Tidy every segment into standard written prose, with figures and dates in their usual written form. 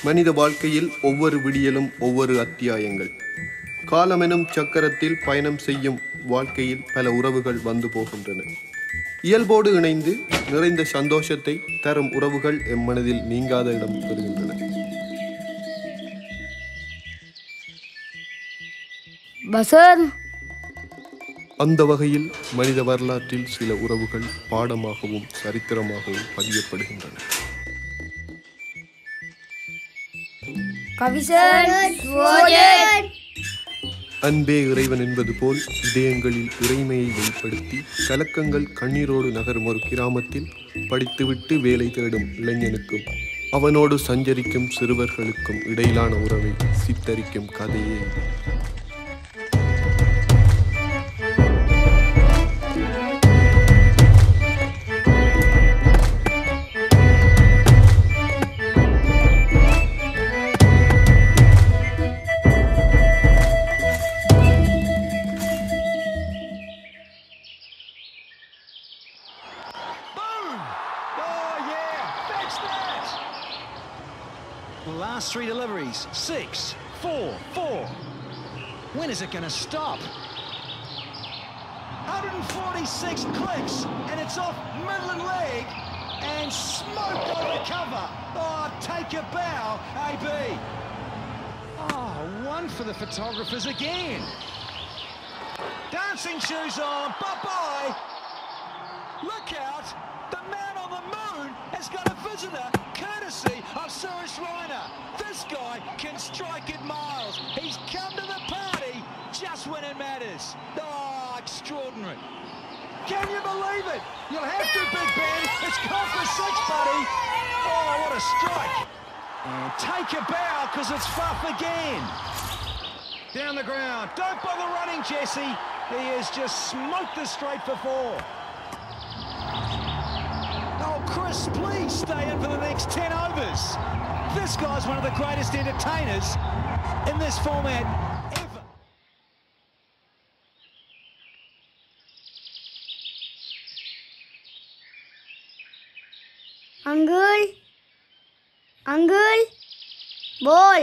மனித வாழ்க்கையில் ஒவ்வொரு விடியலும் ஒவ்வொரு அத்தியாயங்கள். காலமெனும் சக்கரத்தில் பயணம் செய்யும் வாழ்க்கையில் பல உறவுகள் வந்து போகின்றன. இயல்போடு இணைந்து நிறைந்த சந்தோஷத்தை தரும் உறவுகள் எம் மனதில் நீங்காத இடம் பெறுகின்றன. அந்த வகையில் மனித வரலாற்றில் சில உறவுகள் பாடமாகவும் சரித்திரமாகவும் பதியப்படுகின்றன. அன்பே இறைவன் என்பது போல் இதயங்களில் இறைமையை வெளிப்படுத்தி கலக்கங்கள் கண்ணீரோடு நகரும் ஒரு கிராமத்தில் படித்துவிட்டு வேலை தேடும் இளைஞனுக்கும் அவனோடு சஞ்சரிக்கும் சிறுவர்களுக்கும் இடையிலான உறவை சித்தரிக்கும் கதையே இது. The last three deliveries, 6, 4, 4. When is it going to stop? 146 clicks, and it's off middle and leg, and smoked over cover. Oh, take a bow, AB. Oh, one for the photographers again. Dancing shoes on, bye-bye. Look out, the man on the moon has got a visitor, courtesy of Suresh Raina. This guy can strike at miles. He's come to the party just when it matters. Oh, extraordinary. Can you believe it? You'll have to, Big Ben. It's caught for 6, buddy. Oh, what a strike. And take a bow, because it's Fuff again. Down the ground. Don't bother running, Jesse. He has just smoked this straight for 4. Oh, Chris, please stay in for the next 10 overs. This guy's one of the greatest entertainers in this format ever. Uncle, ball.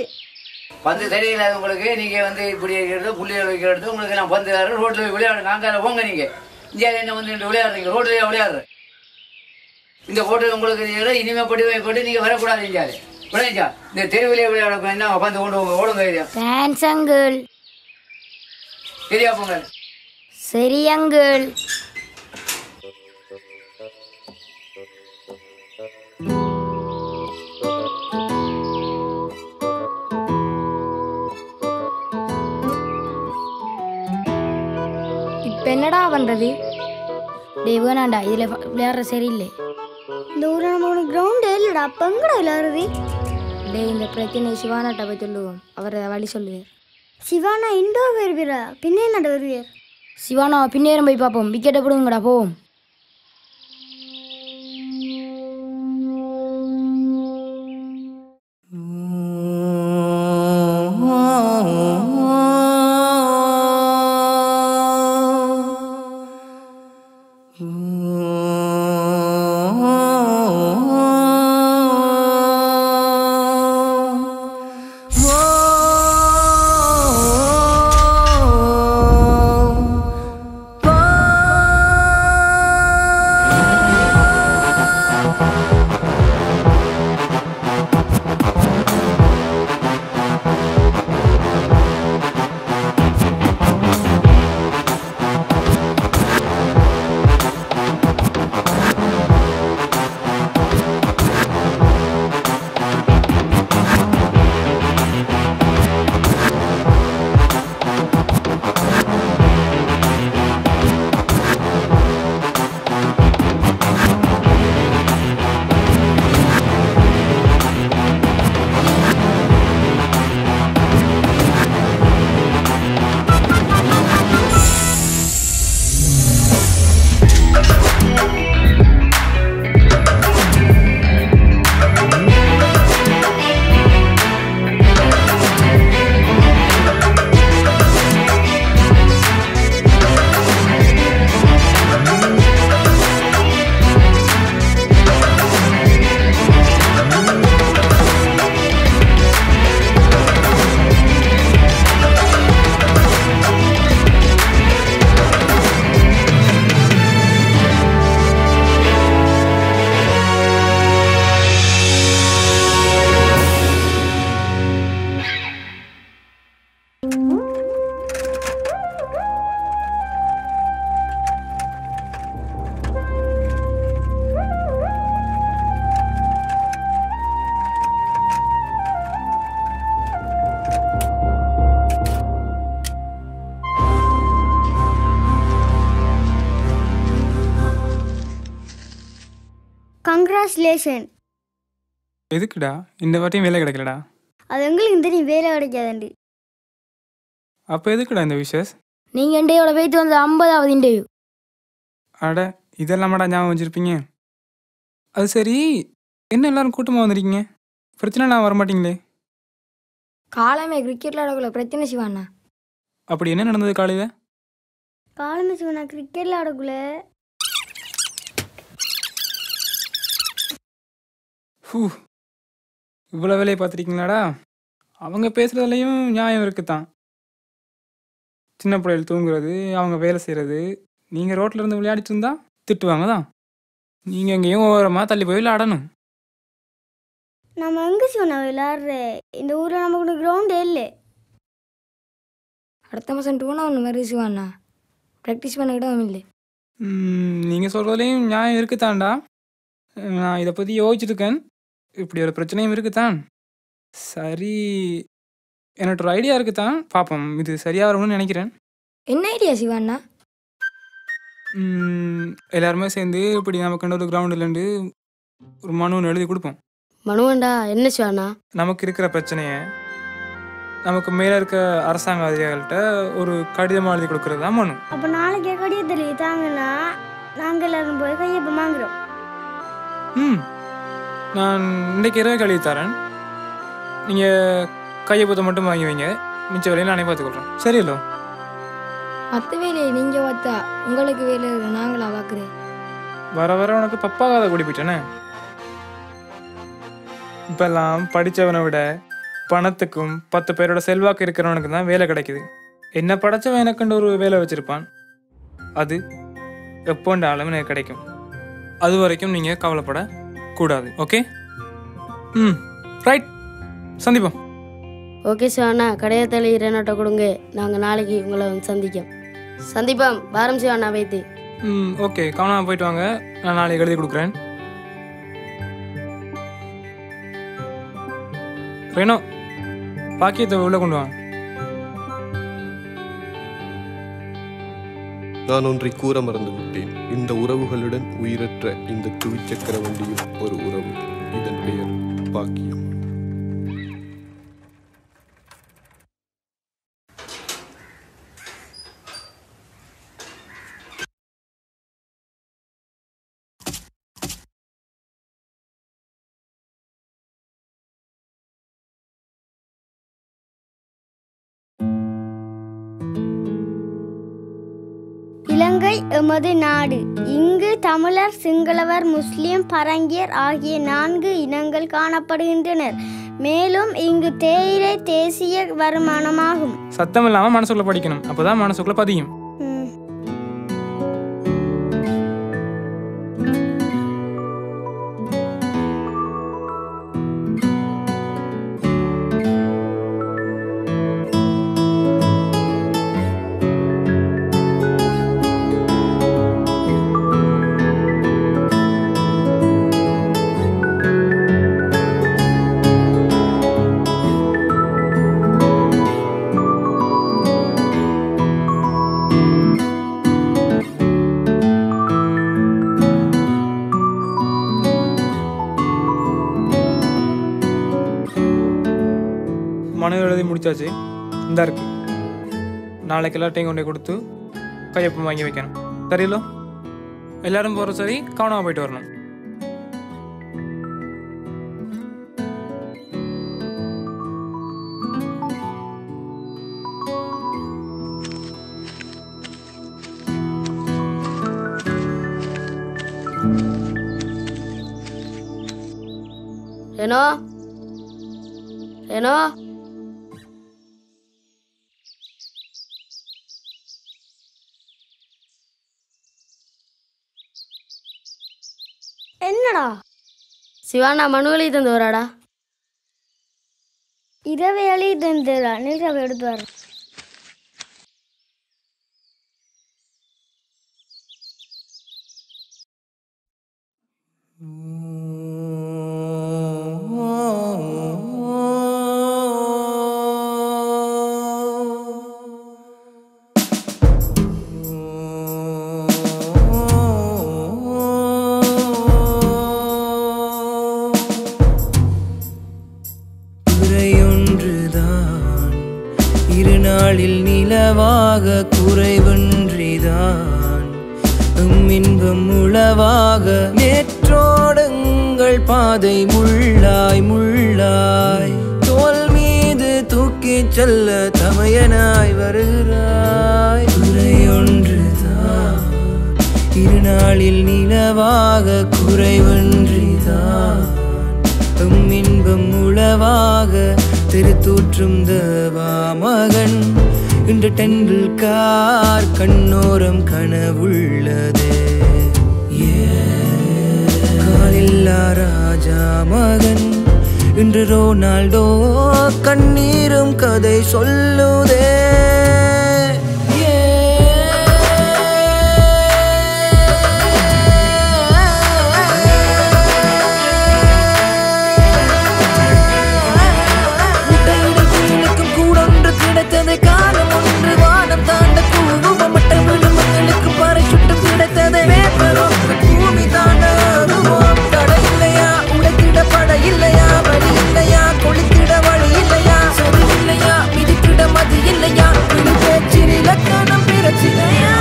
பந்து தெரியல உங்களுக்கு. நீங்க வந்து இப்படி இருக்கிறது புள்ளியை வைக்கிறது உங்களுக்கு நான் பந்து ரோட்ல விளையாடுங்க. அங்கே போங்க. நீங்க இந்தியாவில் என்ன வந்து விளையாடுறீங்க? ரோட்லயே விளையாடுற இந்த ஹோட்டல் உங்களுக்கு இனிமே படி போட்டு நீங்க வரக்கூடாது. இந்தியாவில் விளையாச்சா இந்த தெருவிலே விளையாட என்ன பந்து கொண்டு ஓடுங்க. சரியா போங்க. சரி அங்கிள். இப்ப என்னடா பண்றது? வேணாண்டா, இதுல விளையாடுற சரியில்லை. இந்த ஊர்ல நம்ம கிரவுண்ட் இல்லடா, அப்ப எங்கடா விளையாடுறது? இந்த பிரச்சனை சிவானாட்ட போய் சொல்லுவோம். அவர் வழி சொல்லுவார். சிவானா இண்டோர் வருவீரா? பின்னே நட வருவார். சிவானா பின்னேறம் போய் பார்ப்போம். விக்கெட்டை போடுங்கடா, போவோம். கங்க்ராச்சுலேஷன். எதுக்குடா இந்த வாட்டியும் வேலை கிடைக்கலடா? அது எங்களுக்கு தெரியும் வேலை கிடைக்காதுண்டு. அப்போ எதுக்குடா இந்த விஷஸ்? நீங்கள் இண்டையோட போய்த்து வந்த 50வது இன்டர்வியூ. அட இதெல்லாமாடா ஞாபகம் வச்சுருப்பீங்க. அது சரி, என்ன எல்லாரும் கூட்டமாக வந்திருக்கீங்க? பிரச்சனை நான் வரமாட்டீங்களே? காலமே கிரிக்கெட் விளாடக்குள்ள பிரச்சனை சிவாண்ணா. அப்படி என்ன நடந்தது காலையில்? காலமே சிவாண்ணா கிரிக்கெட் விளாடக்குள்ள இவ்வளோ வேலையை பார்த்துருக்கீங்களாடா? அவங்க பேசுகிறதுலையும் நியாயம் இருக்குதான். சின்ன பிள்ளைகள் தூங்குறது, அவங்க வேலை செய்கிறது, நீங்கள் ரோட்டில் இருந்து விளையாடிட்டு இருந்தா திட்டுவாங்க தான். நீங்கள் எங்கேயும் ஓரமாக தள்ளி போய் விளையாடணும். நம்ம எங்கே சிவாண்ணா விளாட்ற? இந்த ஊரில் நமக்கு கிரவுண்டே இல்லை. அடுத்த மாதம் டூனா ஒன்று மாதிரி சிவாண்ணா ப்ராக்டிஸ் பண்ணிக்கிட்டவும் இல்லை. நீங்கள் சொல்கிறதுலையும் நியாயம் இருக்குதான்டா. நான் இதை பற்றி யோசிச்சுருக்கேன். இப்படி ஒரு பிரச்சனையும் இருக்குதான். சரி, எனக்கு ஒரு ஐடியா இருக்குதான். பார்ப்போம், இது சரியாக வரும்னு நினைக்கிறேன். என்ன ஐடியா சிவாண்ணா? எல்லாருமே சேர்ந்து இப்படி நமக்கு ஒரு கிரவுண்ட் இல்லைண்டு ஒரு மனு ஒன்று எழுதி கொடுப்போம். மனுவண்டா என்ன சிவாண்ணா? நமக்கு இருக்கிற பிரச்சனையை நமக்கு மேலே இருக்க அரசாங்க அதிகாரிகள்கிட்ட ஒரு கடிதமாக எழுதி கொடுக்கறது தான் மனு. அப்போ நாளைக்கே கடிதத்தில் தாங்கன்னா நாங்கள் எல்லாரும் போய் கையப்பம் வாங்குறோம். நான் இன்றைக்கு இரவு கழுவி தரேன். நீங்கள் கையப்பத்தை மட்டும் வாங்கி வைங்க, மிச்ச வேலையை நானே பார்த்துக்கொள்கிறேன். சரியில்லோ? மற்ற வேலையை நீங்கள் பார்த்தா உங்களுக்கு வேலை நாங்களா பார்க்குறேன். வர வர உனக்கு பப்பாகாத கூடி போயிட்டேனே. இப்பெல்லாம் படித்தவனை விட பணத்துக்கும் 10 பேரோட செல்வாக்கு இருக்கிறவனுக்கு தான் வேலை கிடைக்குது. என்ன படைச்சவன் எனக்குண்டு ஒரு வேலை வச்சுருப்பான். அது எப்போண்டாலும் எனக்கு கிடைக்கும். அது வரைக்கும் நீங்கள் கவலைப்படக்கூடாது. ஓகே? ரைட், சந்திப்போம். ஓகே சிவாண்ணா, கடையத்தில் இரநாட்டை கொடுங்க. நாங்கள் நாளைக்கு உங்களை சந்திப்போம். பாரம் சிவாண்ணா வைத்து. ஓகே, கவனமாக போயிட்டு வாங்க. நான் நாளைக்கு எழுதி கொடுக்குறேன். ரேனோ, பாக்கியத்தை உள்ள கொண்டு வாங்க. நான் ஒன்றை கூற மறந்து விட்டேன். இந்த உறவுகளுடன் உயிரற்ற இந்த துவிச்சக்கர வண்டியும் ஒரு உறவு. இதன் பெயர் பாக்கியம். இலங்கை எமது நாடு. இங்கு தமிழர், சிங்களவர், முஸ்லிம், பரங்கியர் ஆகிய 4 இனங்கள் காணப்படுகின்றனர். மேலும் இங்கு தேயிலை தேசிய வருமானமாகும். சத்தம் இல்லாமல் மனசுக்குள்ள படிக்கணும், அப்போதான் மனசுக்குள்ள பதியும். மனு எழுதி முடிச்சாச்சு. இந்த இருக்கு. நாளைக்கு எல்லாத்தையும் கொண்டு கொடுத்து கையொப்பம் வாங்கி வைக்கணும். சரியில்லோ? எல்லாரும் போகிற சரி, கவனமாக போயிட்டு வரணும். ரேனோ, ரேனோ, என்னடா சிவாண்ணா மனு எழுதி தந்து வராடா? இரவை எழுதி தந்துடா. நிலவை எடுத்து வர. நிலவாக குறைவன்றிதான் இன்பம் உளவாக நேற்றோடுங்கள் பாதை முள்ளாய் முள்ளாய் தோல் மீது தூக்கிச் செல்ல தமையனாய் வருகிறாய் குறை ஒன்றுதான் இருநாளில் நிலவாக குறைவன்றிதான் இன்பம் உளவாக திருத்தூற்றும் தேவா மகன் இன்று டெண்டுல்கர் கண்ணோரம் கனவுள்ளது காலில்லா ராஜா மகன் இன்று ரோனால்டோ கண்ணீரும் கதை சொல்லுதே கிடைத்ததை காலம் ஒன்று வானம் தாண்ட கூவமட்ட விடுமங்களுக்கு பறை சுட்டு கிடைத்ததை வேப்பரும் பூமி தாண்ட தடை இல்லையா உடைத்திட பட இல்லையா வழி இல்லையா கொளித்திட வழி இல்லையா சரி இல்லையா மிதித்திட மதி இல்லையா பிடி பேச்சில் இலக்கணம் பிரச்சினையா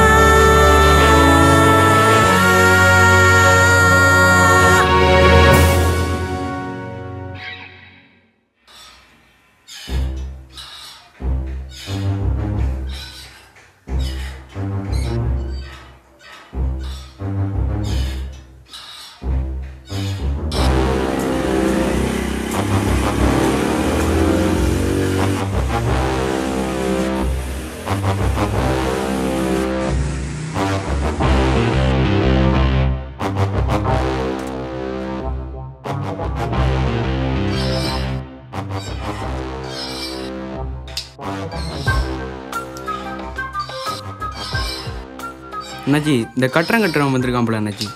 அண்ணாச்சி இந்த கட்டடம் வந்திருக்கான் அண்ணாச்சி.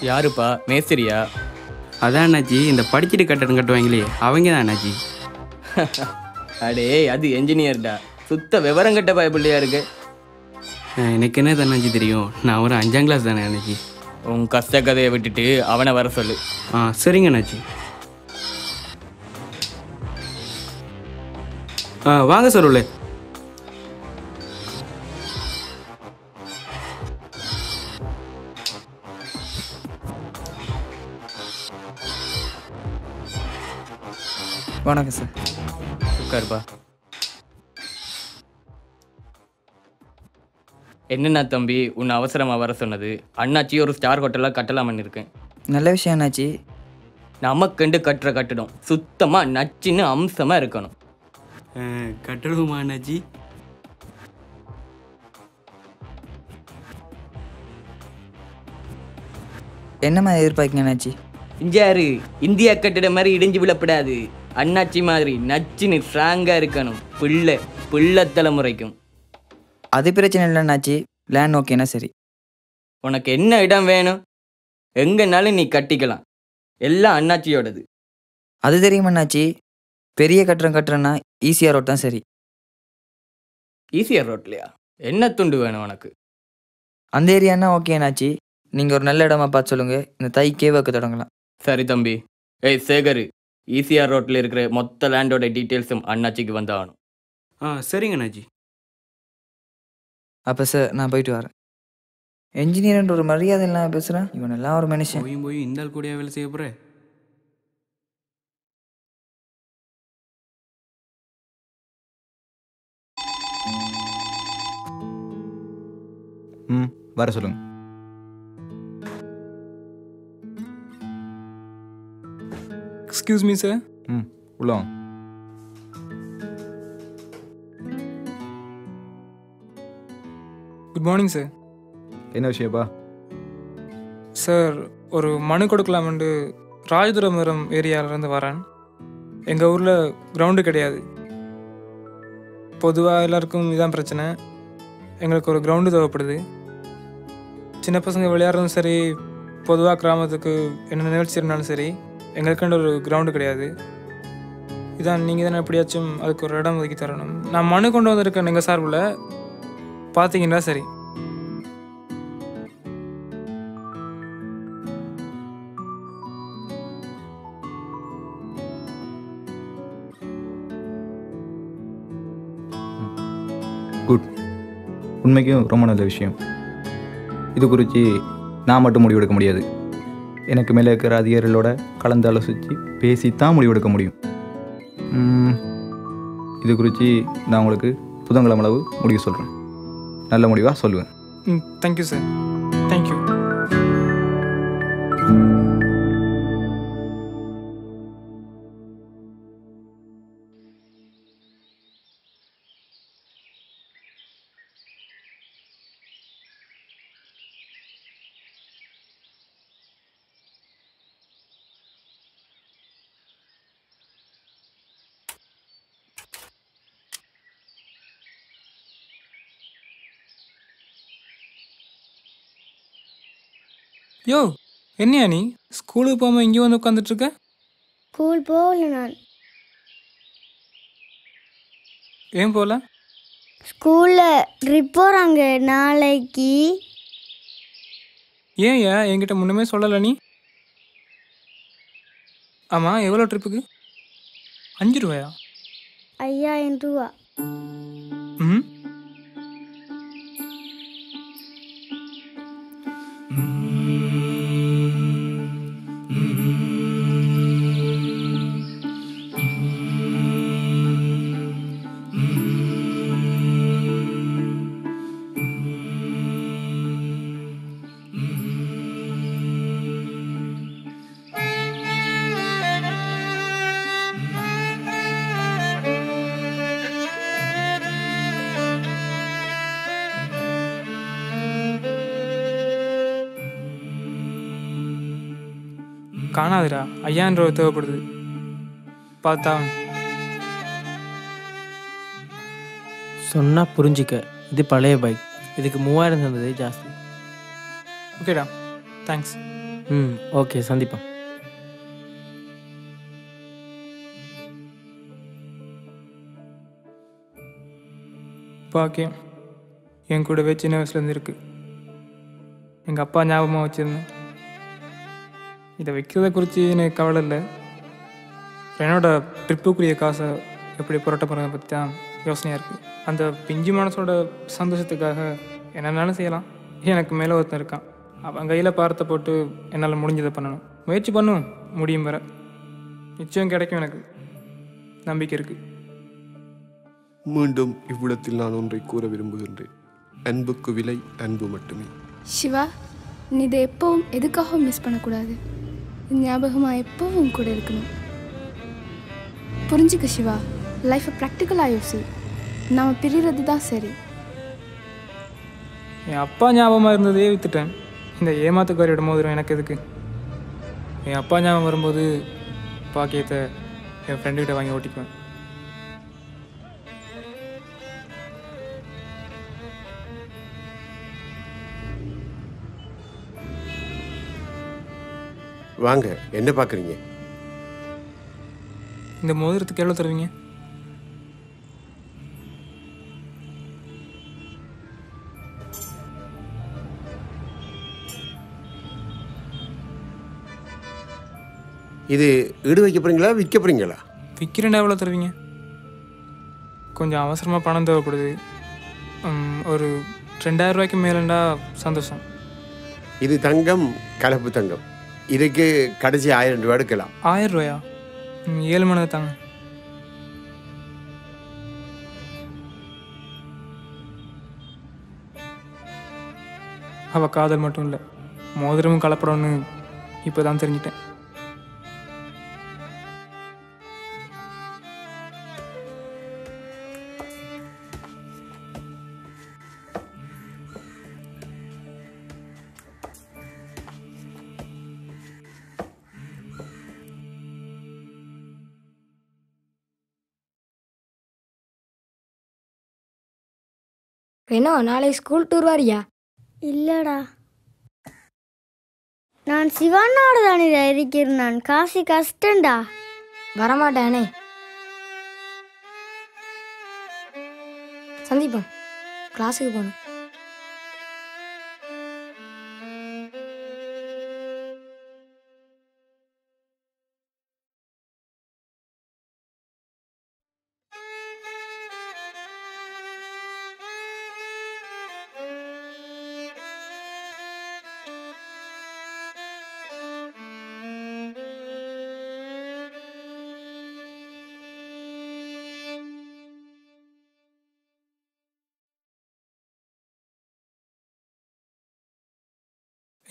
யாருப்பா? மேஸ்திரியா? அதான் அண்ணாச்சி, இந்த படிச்சுட்டு கட்டடம் கட்டுவாங்களே அவங்க தான் அண்ணாச்சி. அடே அது என்ஜினியர்டா, சுத்த விவரம் கட்ட பயப்பிள்ளையா இருக்கு. எனக்கு என்ன அண்ணாச்சி தெரியும், நான் ஒரு 5ஆம் கிளாஸ் தானே அண்ணாச்சி. உன் கஷ்ட கதையை விட்டுட்டு அவனை வர சொல்லு. சரிங்க அண்ணாச்சி. வாங்க சார் உள்ள. வணக்கம் சார். உட்காருப்பா. என்னென்ன தம்பி உன்னை அவசரமாக வர சொன்னது? அண்ணாச்சி ஒரு ஸ்டார் ஹோட்டலாக கட்டலாமன்னு இருக்கேன். நல்ல விஷயம் அண்ணாச்சி. நமக்கண்டு கட்டுற கட்டடம் சுத்தமாக நச்சுன்னு அம்சமாக இருக்கணும். கட்டடமா அண்ணாச்சி? என்னம்மா எதிர்பார்க்கீங்க அண்ணாச்சி? இஞ்சாரு இந்தியா கட்டிட மாதிரி இடிஞ்சு விழப்படாது. அண்ணாச்சி மாதிரி நச்சுன்னு ஸ்ட்ராங்காக இருக்கணும். பிள்ளை தலைமுறைக்கும். அது பிரச்சனை இல்லை அண்ணாச்சி, லேண்ட் ஓகேனா சரி. உனக்கு என்ன இடம் வேணும் எங்கனாலும் நீ கட்டிக்கலாம், எல்லாம் அண்ணாச்சியோடது. அது தெரியும் அண்ணாச்சி, பெரிய கட்டுறேன்னா ஈசிஆர் ரோட் தான் சரி. ஈசிஆர் ரோட்லையா? என்ன துண்டு வேணும் உனக்கு? அந்த ஏரியானா ஓகே அண்ணாச்சி, நீங்கள் ஒரு நல்ல இடமா பார்த்து சொல்லுங்கள், இந்த தைக்கே வைக்க தொடங்கலாம். சரி தம்பி. ஏய் சேகர், ஈசிஆர் ரோட்டில் இருக்கிற மொத்த லேண்டோட டீட்டெயில்ஸும் அண்ணாச்சிக்கு வந்தாகணும். சரிங்க அண்ணாச்சி. அப்போ சார் நான் போயிட்டு வரேன். என்ஜினியர்ன்ற ஒரு மரியாதை இல்லாமல் பேசுகிறேன், இவன் எல்லாம் ஒரு மனுஷன். போய் இந்த ஆள் கூடயா வேலை செய்ய போகிறேன்? வர சொல்லுங்க. Excuse me sir. உள்ள குட் மார்னிங் சார். என்ன விஷயப்பா? சார் ஒரு மனு கொடுக்கலாமென்று ராஜதுரபுரம் ஏரியாவிலேருந்து வரேன். எங்கள் ஊரில் கிரவுண்டு கிடையாது. பொதுவாக எல்லாருக்கும் இதான் பிரச்சனை. எங்களுக்கு ஒரு கிரவுண்டு தேவைப்படுது. சின்ன பசங்க விளையாடுறதும் சரி, பொதுவாக கிராமத்துக்கு என்ன நிகழ்ச்சி இருந்தாலும் சரி, எங்களுக்குன்ற ஒரு கிரவுண்டு கிடையாது. இதான் நீங்கள் தானே எப்படியாச்சும் அதுக்கு ஒரு இடம் ஒதுக்கி தரணும். நான் மனு கொண்டு வந்திருக்கேன் எங்கள் சார்பில், பார்த்தீங்கன்னா சரி. குட். உண்மைக்கும் ரொம்ப நல்ல விஷயம். இது குறித்து நான் மட்டும் முடிவெடுக்க முடியாது. எனக்கு மேலே இருக்கிற அதிகாரிகளோட கலந்து ஆலோசித்து பேசித்தான் முடிவெடுக்க முடியும். இது குறித்து நான் உங்களுக்கு புதன்கிழமை அளவு முடிவு சொல்கிறேன். நல்ல முடிவாக சொல்லுவேன். Thank you sir. தேங்க்யூ. யோ, என்னையா நீ ஸ்கூலுக்கு போகாமல் இங்கே வந்து உட்காந்துட்ருக்க? ஸ்கூல் போகல நான். ஏன் போகல? ஸ்கூலில் ட்ரிப் போகிறாங்க நாளைக்கு. ஏன்யா என்கிட்ட முன்னமே சொல்லலை நீ? ஆமாம், எவ்வளோ ட்ரிப்புக்கு? 5 ரூபாயா? 5000 ரூபா. ம். காணாதுடா, 5000 ரூபா தேவைப்படுது. பார்த்தா சொன்னால் புரிஞ்சிக்க. இது பழைய பைக், இதுக்கு 3000 தந்ததே ஜாஸ்தி. ஓகேடா, தேங்க்ஸ். ஓகே, சந்திப்போம். பாக்கியம் என் கூடவே சின்ன வயசுலேருந்து இருக்கு. எங்கள் அப்பா ஞாபகமாக வச்சுருந்தேன். இதை வைக்கிறத குறித்து எனக்கு கவலை இல்லை. என்னோட ட்ரிப்புக்குரிய காசை எப்படி புரட்ட போகிறத பற்றி தான் யோசனையாக இருக்குது. அந்த பிஞ்சு மனசோட சந்தோஷத்துக்காக என்னென்னாலும் செய்யலாம். எனக்கு மேலே ஒருத்தன் இருக்கான். அவன் கையில் பாரத்தை போட்டு என்னால் முடிஞ்சதை பண்ணணும். முயற்சி பண்ணும், முடியும் வர நிச்சயம் கிடைக்கும். எனக்கு நம்பிக்கை இருக்குது. மீண்டும் இவ்விடத்தில் நான் ஒன்றை கூற விரும்புகின்றேன். அன்புக்கு விலை அன்பு மட்டுமே. சிவா, நீ இதை எப்பவும் எதுக்காகவும் மிஸ் பண்ணக்கூடாது. ஞாபகமாக எப்பவும் கூட இருக்கணும். புரிஞ்சுக்க சிவா, லைஃப்பை ப்ராக்டிக்கலாக யோசி. நாம் பிரிகிறது தான் சரி. என் அப்பா ஞாபகமாக இருந்ததே விற்றுட்டேன். இந்த ஏமாத்துக்காரியோட மோதிரம் எனக்கு எதுக்கு? என் அப்பா ஞாபகம் வரும்போது பாக்கியத்தை என் ஃப்ரெண்டுக்கிட்ட வாங்கி ஓட்டிக்குவேன். வாங்க, என்ன பார்க்குறீங்க? இந்த மோதிரத்துக்கு எவ்வளோ தருவீங்க? இது ஈடு வைக்க போகிறீங்களா, விற்க போகிறீங்களா? விற்கிறேன்டா. எவ்வளோ தருவீங்க? கொஞ்சம் அவசரமாக பணம் தேவைப்படுது. ஒரு 2000 ரூபாய்க்கு மேலேண்டா சந்தோஷம். இது தங்கம், கலப்பு தங்கம். இதுக்கு கடைசி 1000 ரூபா எடுக்கலாம். 1000 ரூபாயா? 7 மணி தாங்க. அவள் காதல் மட்டும் இல்லை, மோதிரமும் கலப்படம்னு இப்போ தான் தெரிஞ்சிட்டேன். என்ன நாளை ஸ்கூல் டூர் வாரியா? இல்லடா, நான் சிவானோட தானே இருக்கிறேன். நான் காசு கஷ்டண்டா, வரமாட்டானே. சந்தீபம், கிளாஸுக்கு போகணும்.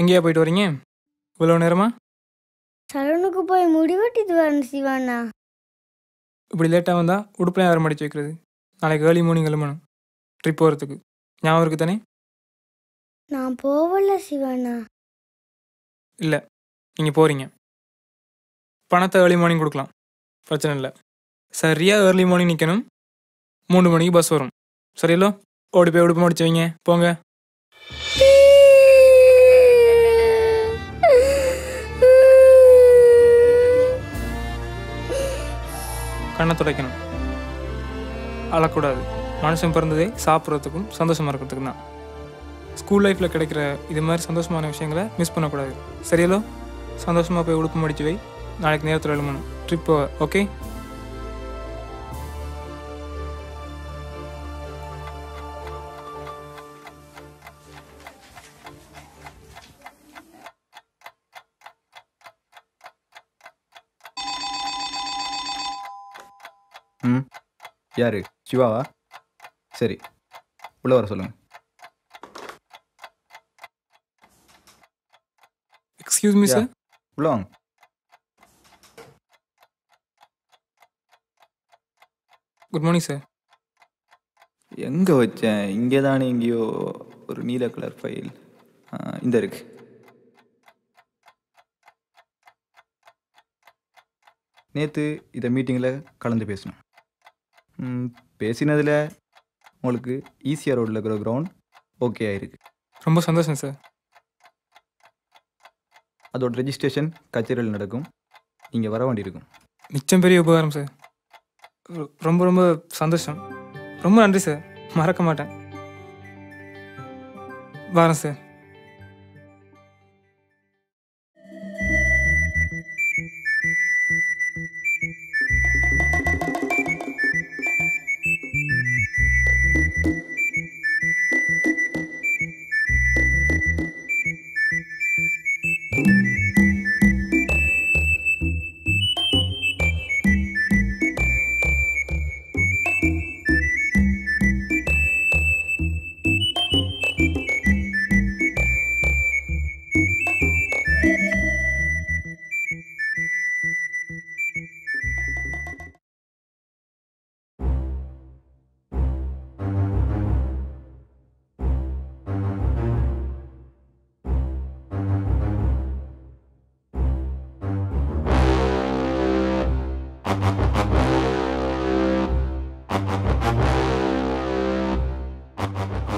எங்கேயா போயிட்டு வரீங்க இவ்வளோ நேரமா? சலூனுக்கு போய் முடி வெட்டிட்டு வரணும் சிவானா. இப்படி லேட்டாக வந்தால் உடுப்புலாம் யாரும் மடிச்சு வைக்கிறது? நாளைக்கு ஏர்லி மார்னிங் எழுமணும் ட்ரிப் போகிறதுக்கு. ஞாபகம் இருக்கு தானே? நான் போகல சிவானா. இல்லை, நீங்கள் போகிறீங்க. பணத்தை ஏர்லி மார்னிங் கொடுக்கலாம், பிரச்சனை இல்லை. சரியாக ஏர்லி மார்னிங் நிற்கணும். 3 மணிக்கு பஸ் வரும். சரியில்லோ? ஓடி போய் உடுப்பு முடிச்சு வைங்க, போங்க. கண்ணை துடைக்கணும், அழக்கூடாது. மனுஷன் பிறந்ததே சாப்பிட்றதுக்கும் சந்தோஷமாக இருக்கிறதுக்கும் தான். ஸ்கூல் லைஃப்பில் கிடைக்கிற இது மாதிரி சந்தோஷமான விஷயங்களை மிஸ் பண்ணக்கூடாது. சரியில்லோ? சந்தோஷமாக போய் உடுப்பு முடிச்சு வை. நாளைக்கு நேரத்தில் எழுமணும் ட்ரிப் போக. ஓகே? ம், யாரு? சிவாவா? சரி, உள்ளே வர சொல்லுங்கள். Excuse me sir. உள்ளே வாங்க. Good morning sir. எங்கே வச்சேன்? இங்கே தானே எங்கேயோ ஒரு நீல கலர் ஃபைல். இந்த இருக்கு. நேற்று இதை மீட்டிங்கில் கலந்து பேசணும். பேசினதில் உங்களுக்கு ஈசிஆர் ரோட்டில் இருக்கிற கிரவுண்ட் ஓகே ஆயிருக்கு. ரொம்ப சந்தோஷம் சார். அதோட ரெஜிஸ்ட்ரேஷன் கச்சேரியில் நடக்கும். நீங்கள் வர வேண்டியிருக்கும். மிச்சம் பெரிய உபகாரம் சார். ரொம்ப ரொம்ப சந்தோஷம். ரொம்ப நன்றி சார், மறக்க மாட்டேன். வரேன் சார்.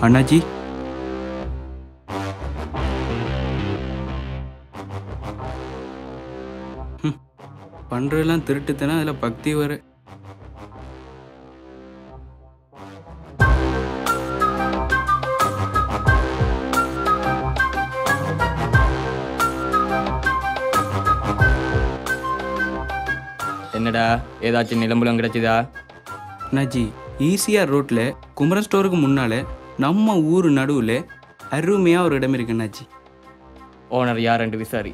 அண்ணாச்சி, பண்ணுறதெல்லாம் திருட்டுத்தானே, அதில் பக்தி வர. என்னடா ஏதாச்சும் நிலம்புலம் கிடைச்சிதா? அண்ணாச்சி, ஈசிஆர் ரோட்டில் குமரன் ஸ்டோருக்கு முன்னால் நம்ம ஊர் நடுவில் அருமையாக ஒரு இடம் இருக்கு அண்ணாச்சி. ஓனர் யாருன்னு விசாரி.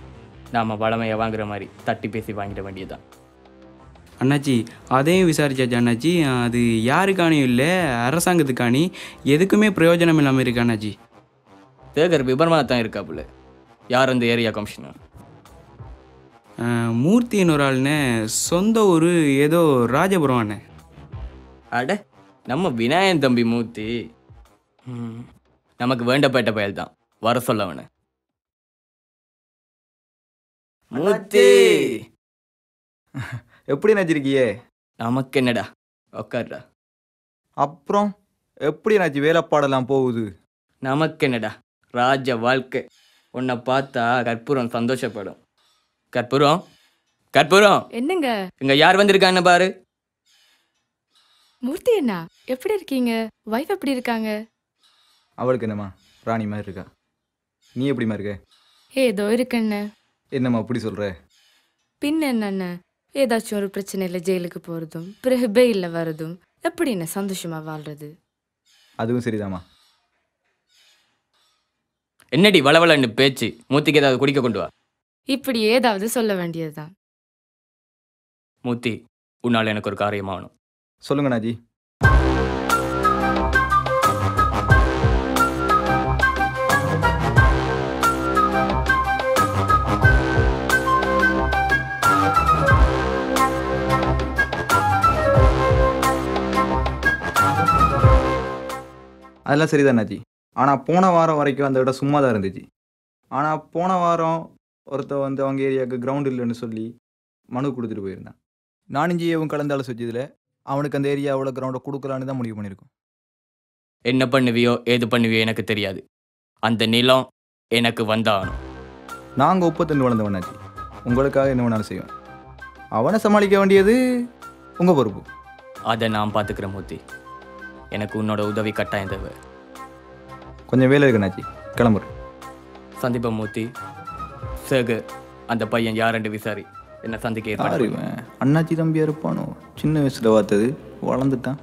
நாம் வளமையை வாங்குற மாதிரி தட்டி பேசி வாங்கிட வேண்டியதுதான். அண்ணாச்சி, அதையும் விசாரிச்சாச்சு அண்ணாச்சி. அது யாருக்கானியும் இல்லை, அரசாங்கத்துக்கானி. எதுக்குமே பிரயோஜனம் இல்லாமல் இருக்கு அண்ணாச்சி. சேகர் விபரமாக தான் இருக்காப்புல. யார் அந்த ஏரியா கமிஷனர்? மூர்த்தியின் ஒரு ஆள்னே, சொந்த ஊர் ஏதோ ராஜபுரம் அண்ணே. அட, நம்ம விநாயகன் தம்பி மூர்த்தி. நமக்கு வேண்டப்பட்ட பயல் தான், வர சொல்ல அவனை. மூர்த்தி, எப்படி நினச்சிருக்கியே? நமக்கு என்னடா, உக்காருடா. அப்புறம் எப்படி நினச்சி வேலைப்பாடெல்லாம் போகுது? நமக்கு என்னடா, ராஜ வாழ்க்கை. உன்னை பார்த்தா கற்பூரம் சந்தோஷப்படும். கற்பூரம், கற்பூரம், என்னங்க இங்க யார் வந்திருக்கான்னு பாரு. மூர்த்தி அண்ணா, எப்படி இருக்கீங்க? வைஃப் எப்படி இருக்காங்க? அவளுக்கு என்னம்மா, ராணி மாதிரி இருக்கா. நீ எப்படிமா இருக்க? ஏதோ இருக்கண்ண. என்னம்மா அப்படி சொல்கிற? பின்ன என்னண்ண, ஏதாச்சும் ஒரு பிரச்சனையில் ஜெயிலுக்கு போகிறதும் பிறகு பெயிலில் வர்றதும் எப்படி என்ன சந்தோஷமா வாழ்றது? அதுவும் சரிதாம்மா. என்னடி வளவளன்னு பேச்சு? மூர்த்திக்கு ஏதாவது குடிக்க கொண்டு வா. இப்படி ஏதாவது சொல்ல வேண்டியதுதான். மூர்த்தி, உன்னால் எனக்கு ஒரு காரியமாகணும். சொல்லுங்க நாஜி. அதெல்லாம் சரிதான் அண்ணாச்சி. ஆனால் போன வாரம் வரைக்கும் அந்த இடம் சும்மா தான் இருந்துச்சு. ஆனால் போன வாரம் ஒருத்தன் வந்து அவங்க ஏரியாவுக்கு கிரவுண்ட் இல்லைன்னு சொல்லி மனு கொடுத்துட்டு போயிருந்தான். நானும் ஜியவும் கலந்து ஆலோசிச்சதில் அவனுக்கு அந்த ஏரியாவோட கிரவுண்டை கொடுக்கலான்னு தான் முடிவு பண்ணியிருக்கோம். என்ன பண்ணுவியோ ஏது பண்ணுவியோ எனக்கு தெரியாது. அந்த நிலம் எனக்கு வந்தாகணும். நாங்கள் ஒப்பத்தண்டு வளர்ந்தவனாச்சு. உங்களுக்காக என்ன வேணாலும் செய்வேன். அவனை சமாளிக்க வேண்டியது உங்கள் பொறுப்பு. அதை நான் பார்த்துக்கிறேன் மூர்த்தி. எனக்கு உன்னோட உதவி கட்டாயம் தேவை. கொஞ்சம் வேலை இருக்குண்ணாச்சி, கிளம்புறேன். சந்திப்பா மூர்த்தி. சேகர் அந்த பையன் யாருன்னு விசாரி என்ன சந்திக்க ஏற்பாடு பண்ணு. அண்ணாச்சி தம்பியா இருப்பானோ? சின்ன வயசுல பார்த்தது, வளர்ந்துட்டான்.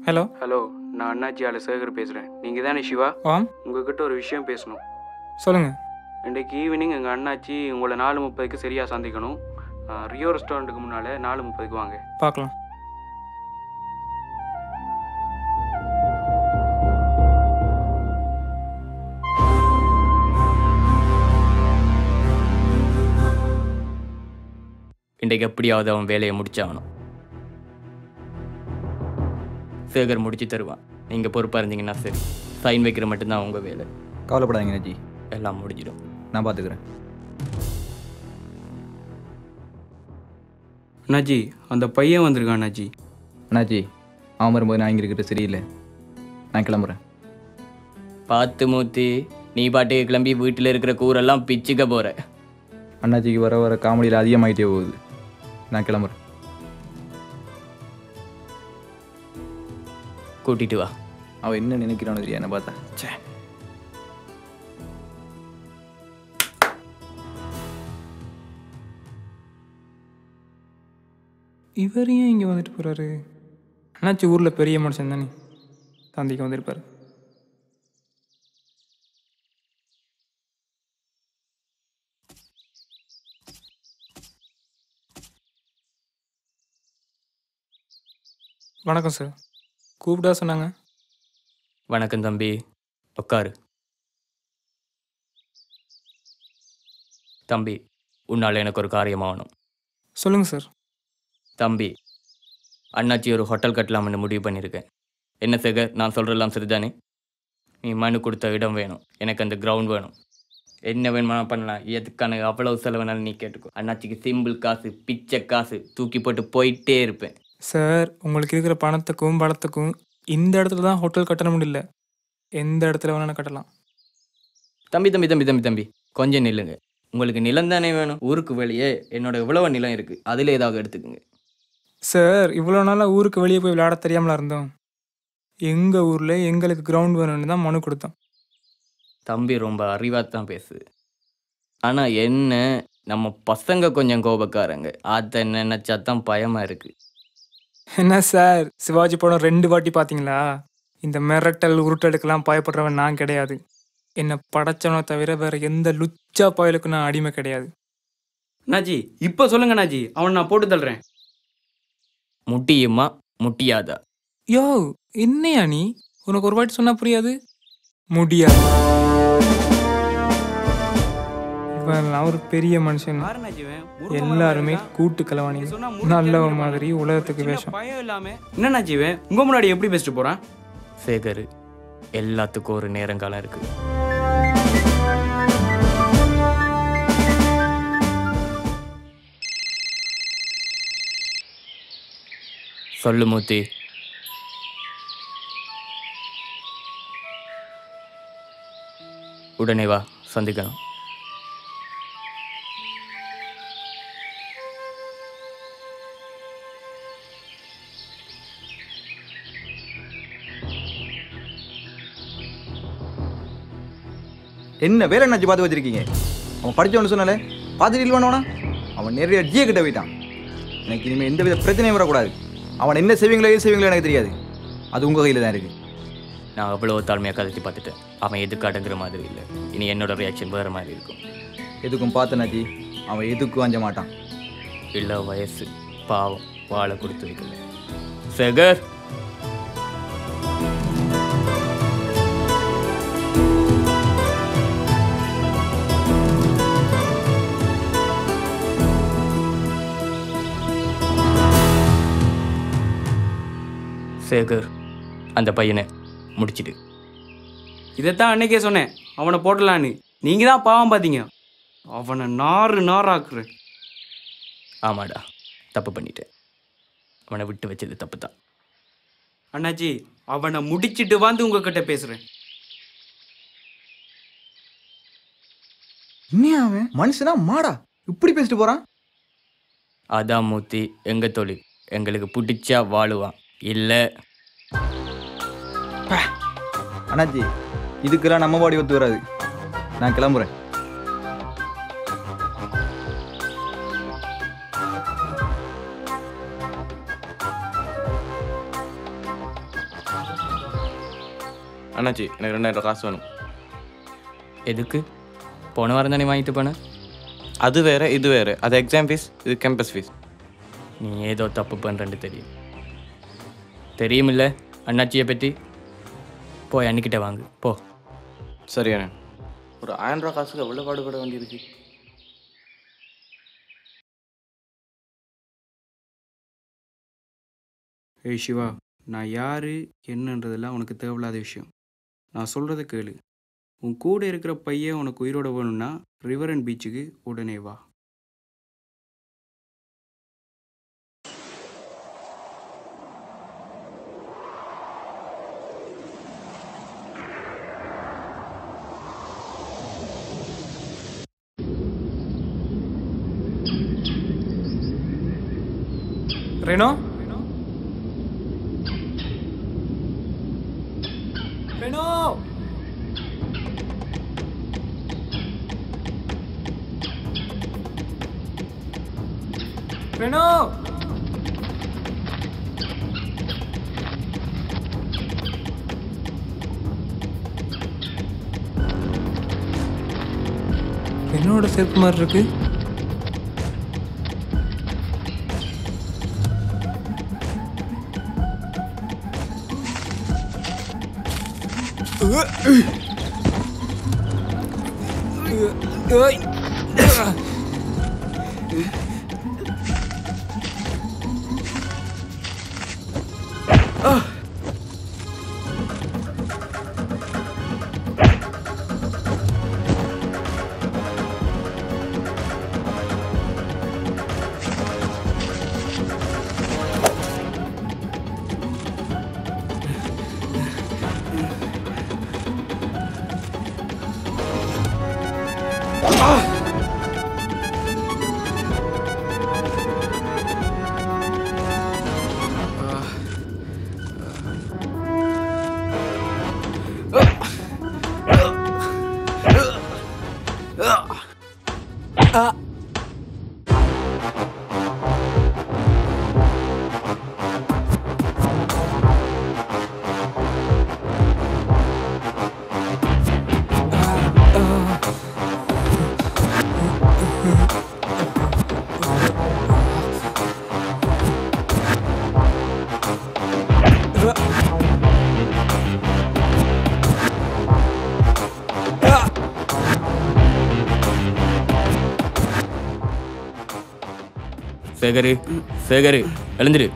ஹலோ ஹலோ, நான் அண்ணாச்சி ஆளு சேகர் பேசுகிறேன். நீங்கள் தானே சிவா? ஆம். உங்ககிட்ட ஒரு விஷயம் பேசணும். சொல்லுங்கள். இன்றைக்கு ஈவினிங் எங்கள் அண்ணாச்சி உங்களை 4:30க்கு சரியாக சந்திக்கணும். ரியோ ரெஸ்டாரண்ட்டுக்கு முன்னால் 4:30க்கு வாங்க. பார்க்கலாம். இன்றைக்கு எப்படியாவது அவன் வேலையை முடிச்சாகணும். சேகர் முடிச்சு தருவான். நீங்கள் பொறுப்பாக இருந்தீங்கன்னா சரி. சைன் வைக்கிற மட்டும்தான் உங்கள் வேலை. கவலைப்படாதீங்க அண்ணாச்சி, எல்லாம் முடிஞ்சிடும். நான் பார்த்துக்கிறேன். அண்ணாச்சி அந்த பையன் வந்திருக்கான். அண்ணாச்சி அண்ணாச்சி அவன் வரும்போது நான் இங்கே இருக்கிறது சரியில்லை. நான் கிளம்புறேன். பார்த்து மூர்த்தி, நீ பாட்டுக்கு கிளம்பி வீட்டில் இருக்கிற கூரெல்லாம் பிச்சுக்க போகிற. அண்ணாச்சிக்கு வர வர காமெடியில் அதிகமாகிட்டே போகுது. நான் கிளம்புறேன். கூட்டிட்டு வா. அவன் என்ன நினைக்கிறானோ தெரியா என்ன பார்த்தா. சே, இவர் ஏன் இங்கே வந்துட்டு போகிறாரு? அண்ணாச்சி ஊரில் பெரிய மனுஷன் தானே, சந்திக்க வந்திருப்பார். வணக்கம் சார். கூப்பிட்டா சொன்னாங்க. வணக்கம் தம்பி, உட்காரு. தம்பி, உன்னால் எனக்கு ஒரு காரியமாகணும். சொல்லுங்கள் சார். தம்பி, அண்ணாச்சி ஒரு ஹோட்டல் கட்டலாம்னு முடிவு பண்ணியிருக்கேன். என்ன சேகர், நான் சொல்கிறதெல்லாம் சரிதானே? நீ மனு கொடுத்த இடம் வேணும், எனக்கு அந்த கிரவுண்ட் வேணும். என்ன வேணுமா பண்ணலாம், எதுக்கான அவ்வளவு செலவுனாலும் நீ கேட்டுக்கோ. அண்ணாச்சிக்கு சிம்பிள் காசு, பிச்சை காசு தூக்கி போட்டு போயிட்டே இருப்பேன். சார், உங்களுக்கு இருக்கிற பணத்துக்கும் பலத்துக்கும் இந்த இடத்துல தான் ஹோட்டல் கட்ட முடியல. எந்த இடத்துல வேணாலும் கட்டலாம். தம்பி தம்பி தம்பி தம்பி தம்பி கொஞ்சம் நில்லுங்க. உங்களுக்கு நிலம் தானே வேணும்? ஊருக்கு வெளியே என்னோட இவ்வளவு நிலம் இருக்குது, அதில் ஏதாவது எடுத்துக்கோங்க. சார், இவ்வளோ நாளாக ஊருக்கு வெளியே போய் விளையாட தெரியாமலா இருந்தோம். எங்கள் ஊரில் எங்களுக்கு கிரவுண்ட் வேணும்னு தான் மனு கொடுத்தோம். தம்பி ரொம்ப அறிவாக தான் பேசு. ஆனால் என்ன, நம்ம பசங்க கொஞ்சம் கோபக்காரங்க. அதை நினச்சா தான் பயமாக இருக்குது. என்ன சார், சிவாஜி படம் 2 வாட்டி பார்த்தீங்களா? இந்த மிரட்டல் உருட்டலுக்கெல்லாம் பயப்படுறவன் நான் கிடையாது. என்னை படைச்சவனை தவிர வேற எந்த லுச்சா பயலுக்கும் நான் அடிமை கிடையாது. அண்ணாச்சி இப்போ சொல்லுங்க அண்ணாச்சி, அவனை நான் போட்டு தள்ளுறேன். முட்டியுமா முட்டியாதா? யோ, என்னையா நீ? உனக்கு ஒரு வாட்டி சொன்னா புரியாது? முடியாது. இவெல்லாம் ஒரு பெரிய மனுஷன். எல்லாருமே கூட்டு கலவாணி, நல்லவ மாதிரி உலகத்துக்கு வேஷம். பயம் இல்லாம என்னண்ணா ஜீவன் உங்க முன்னாடி எப்படி பேசிட்டு போறான்? சேகர், எல்லாத்துக்கும் ஒரு நேரங்காலம் இருக்கு. சொல்லு மூர்த்தி. உடனே வா, சந்திக்கணும். என்ன வேலை என்னாச்சு பார்த்து வச்சிருக்கீங்க? அவன் படித்தவனு சொன்னாலே பார்த்துட்டு இல்லைவானோனா அவன் நிறைய ஜிய கிட்ட போயிட்டான். எனக்கு இனிமேல் எந்த வித பிரச்சனையும் வரக்கூடாது. அவன் என்ன செய்வீங்களோ ஏது செய்வீங்களோ எனக்கு தெரியாது. அது உங்கள் கையில் தான் இருக்குது. நான் அவ்வளோ தாழ்மையாக கதைச்சு பார்த்துட்டேன். அவன் எதுக்கு அடங்குற மாதிரி இல்லை. இனி என்னோட ரியாக்ஷன் வேறு மாதிரி இருக்கும். எதுக்கும் பார்த்தனாச்சி, அவன் எதுக்கும் அஞ்ச மாட்டான். இல்லை, வயசு பாவம், வாழை கொடுத்து வைக்கல. சேகர், சேகர் அந்த பையனை முடிச்சிடு. இதைத்தான் அன்னைக்கே சொன்னேன் அவனை போட்டலான்னு. நீங்கள் தான் பாவம் பார்த்தீங்க. அவனை நாராக்குறேன். ஆமாடா, தப்பு பண்ணிட்டேன். அவனை விட்டு வச்சது தப்பு தான். அண்ணாச்சி அவனை முடிச்சிட்டு வந்து உங்ககிட்ட பேசுகிறேன். என்ன அவன் மனுஷனா மாடா இப்படி பேசிட்டு போறான்? அதான் மூர்த்தி, எங்க தொழில். எங்களுக்கு பிடிச்சா வாழுவான், இல்லை அண்ணாச்சி இதுக்கெல்லாம் நம்ம பாடி ஒத்து வராது. நான் கிளம்புறேன். அண்ணாச்சி எனக்கு 2000 காசு வேணும். எதுக்கு? போன வாரம் தானே வாங்கிட்டு போனேன். அது வேறு இது வேறு. அது எக்ஸாம் ஃபீஸ், இது கேம்பஸ் ஃபீஸ். நீ ஏதோ தப்பு பண்ணுறேன்னு தெரியுமில்ல அண்ணாச்சியை பற்றி. போய் அன்னிக்கிட்ட வாங்கு போ. சரி அண்ணா, ஒரு 1000 ரூபா காசுக்கு எவ்வளோ பாடுபட வேண்டியிருக்கு. ஏய் சிவா, நான் யார் என்னன்றதெல்லாம் உனக்கு தேவையில்லாத விஷயம். நான் சொல்கிறத கேளு. உன் கூட இருக்கிற பையன் உனக்கு உயிரோட வேணும்னா ரிவர் அண்ட் பீச்சுக்கு உடனே வா. ரெனோ ரெனோ ரெனோ என்னோட செருப்பு மாதிரி இருக்கு. சேகரு சேகரு எழுந்துரு.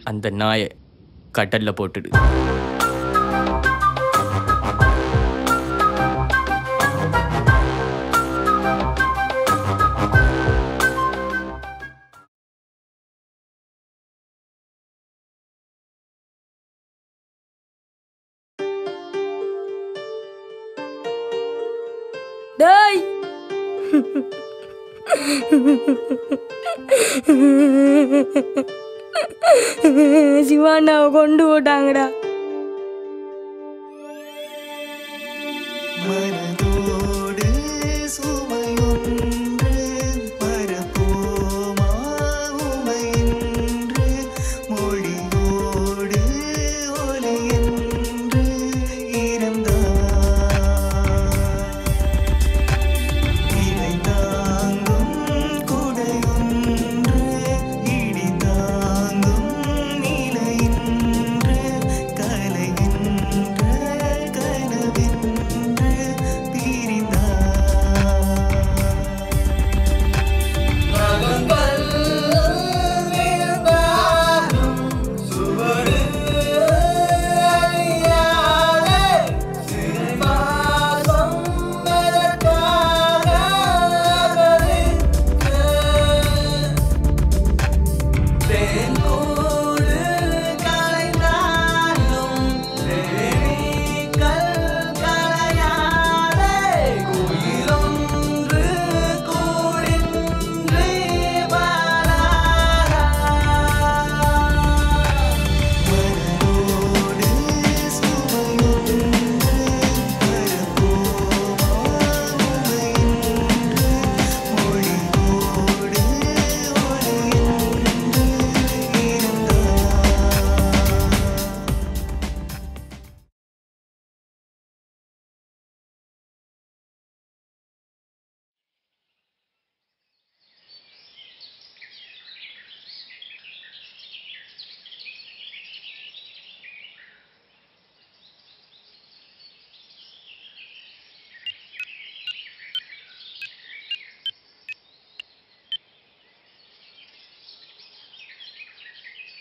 அந்த நாயை கடல்ல போட்டுடு. டேய் சிவாண்ணாவை கொண்டு போட்டாங்கடா. மனதோடு சுமையொன்று மரப்போ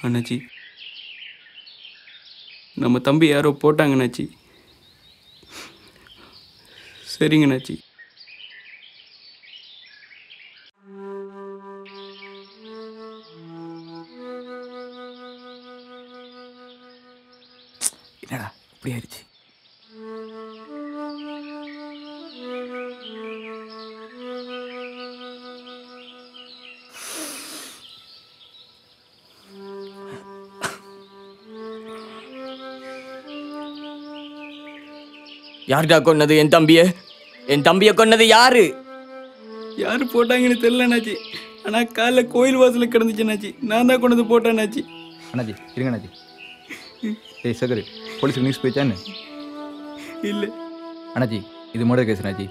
அண்ணாச்சி நம்ம தம்பி யாரோ போட்டாங்க அண்ணாச்சி. சரிங்க அண்ணாச்சி. என்னடா இப்படி ஆயிடுச்சு? யாருடா கொன்னது என் தம்பியை? என் தம்பியை கொன்னது யாரு? யார் போட்டாங்கன்னு தெரியல அண்ணாச்சி. ஆனால் காலைல கோயில் வாசலில் கிடந்துச்சு அண்ணாச்சி. நான் தான் கொண்டு வந்து போட்டேன் அண்ணாச்சி. அண்ணாச்சி இருங்க அண்ணாச்சி. ஏய் சகரு, போலீஸுக்கு நியூஸ் போயிச்சான்னு? இல்லை அண்ணாச்சி, இது மர்டர் கேஸ் அண்ணாச்சி.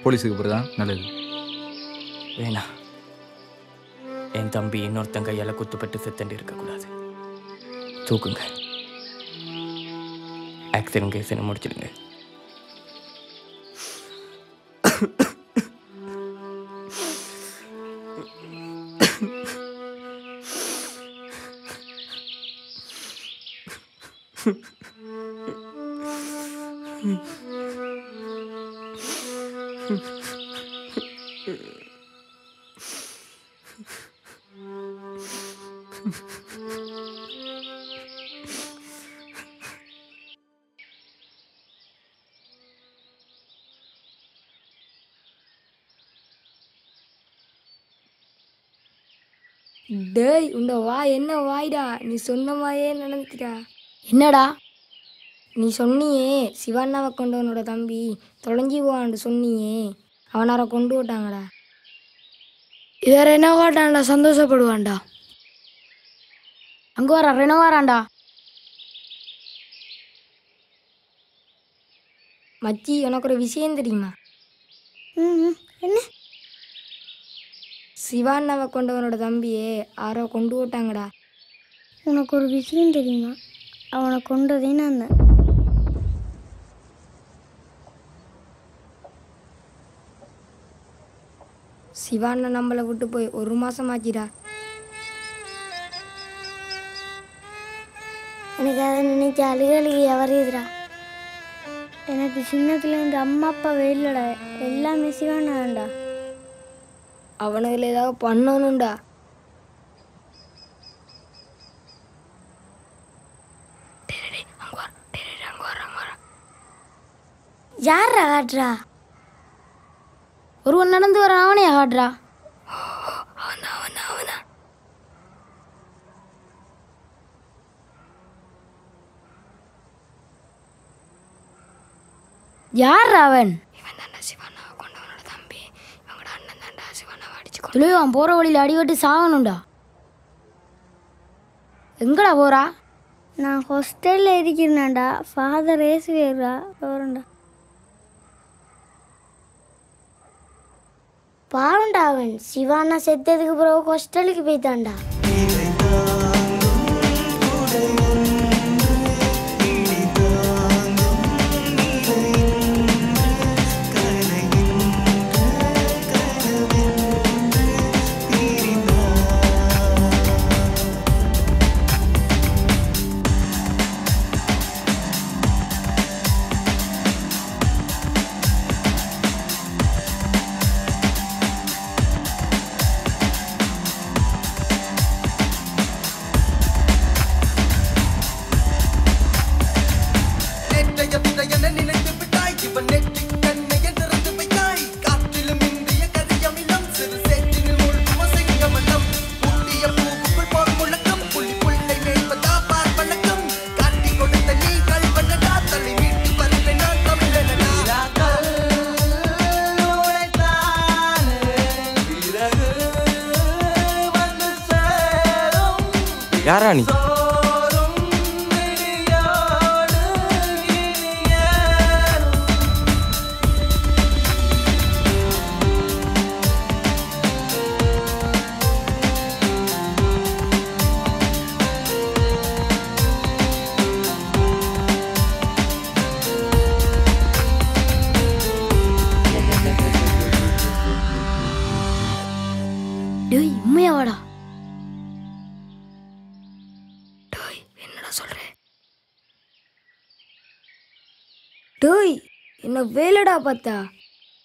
போலீஸுக்கு போகிறது தான் நல்லது. வேணா, என் தம்பி இன்னொருத்தன் கையால் குத்துப்பட்டு செத்தண்டி இருக்கக்கூடாது. தூக்குங்க, ஆக்சிடென்ட் கேஸ் முடிச்சிடுங்க. டேய், உண்ட வா என்ன வாய்டா? நீ சொன்ன மாதிரியே நடந்துட்டா. என்னடா நீ சொன்னியே சிவாண்ணாவை கொண்டவனோட தம்பி தொலைஞ்சி போவான்னு சொன்னியே, அவனார கொண்டு விட்டாங்கடா. வேற என்ன வாட்டான்டா? சந்தோஷப்படுவான்டா. அங்கே வர ரென வாரான்டா. மச்சி, எனக்கு ஒரு விஷயம் தெரியுமா? என்ன? சிவாண்ணாவை கொண்டவனோட தம்பியே யாரோ கொண்டு விட்டாங்கடா. உனக்கு ஒரு விஷயம் தெரியுமா? அவனை கொண்டதே நான் தான். சிவாண்ணா நம்மளை விட்டு போய் 1 மாசம் ஆச்சுடா. எனக்கு அதை நினைச்ச அழுகழுகையா வருதுடா. எனக்கு சின்னத்துல இருந்து அம்மா அப்பா இல்லைடா, எல்லாமே சிவாண்ணாண்டா. அவனுல ஏதாவது பண்ணணும்டா. யார் ஆடுறா? ஒருவன் நடந்து வர, அவனே ஆடுறா. யார் அவன்? அவன் போற வழியில் அடிபட்டு சாகணும்டா. எங்கடா போறா? நான் ஹாஸ்டலில் இருக்கிறேன்டா. ஃபாதர் ஏசுவேரா போறேன்டா. பாவண்டா அவன். சிவானா செத்ததுக்கு பிறகு ஹாஸ்டலுக்கு போய்த்தான்டா. யாரா நீ? டேய், உண்மையாவாடா? என்ன வேலைடா பார்த்தா